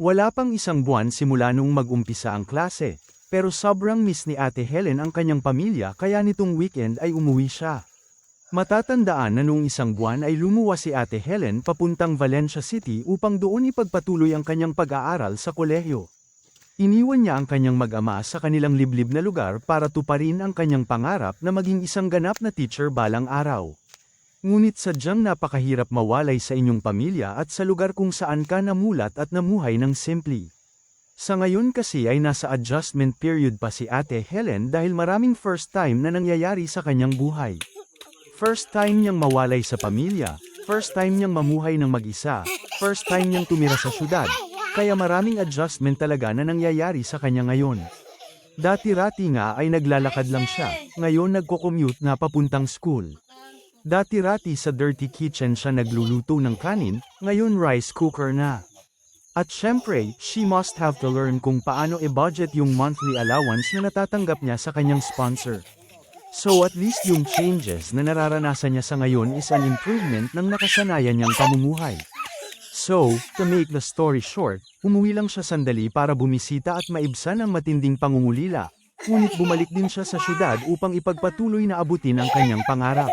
Wala pang isang buwan simula nung mag-umpisa ang klase, pero sobrang miss ni Ate Helen ang kanyang pamilya kaya nitong weekend ay umuwi siya. Matatandaan na noong isang buwan ay lumuwas si Ate Helen papuntang Valencia City upang doon ipagpatuloy ang kanyang pag-aaral sa kolehiyo. Iniwan niya ang kanyang mag-ama sa kanilang liblib na lugar para tuparin ang kanyang pangarap na maging isang ganap na teacher balang araw. Ngunit sadyang napakahirap mawalay sa inyong pamilya at sa lugar kung saan ka namulat at namuhay ng simple. Sa ngayon kasi ay nasa adjustment period pa si Ate Helen dahil maraming first time na nangyayari sa kanyang buhay. First time niyang mawalay sa pamilya, first time niyang mamuhay ng mag-isa, first time niyang tumira sa syudad, kaya maraming adjustment talaga na nangyayari sa kanya ngayon. Dati-rati nga ay naglalakad lang siya, ngayon nagko-commute na papuntang school. Dati-rati sa dirty kitchen siya nagluluto ng kanin, ngayon rice cooker na. At syempre, she must have to learn kung paano i-budget yung monthly allowance na natatanggap niya sa kanyang sponsor. So at least yung changes na nararanasan niya sa ngayon is an improvement ng nakasanayan niyang pamumuhay. So, to make the story short, umuwi lang siya sandali para bumisita at maibsan ang matinding pangungulila, ngunit bumalik din siya sa syudad upang ipagpatuloy na abutin ang kanyang pangarap.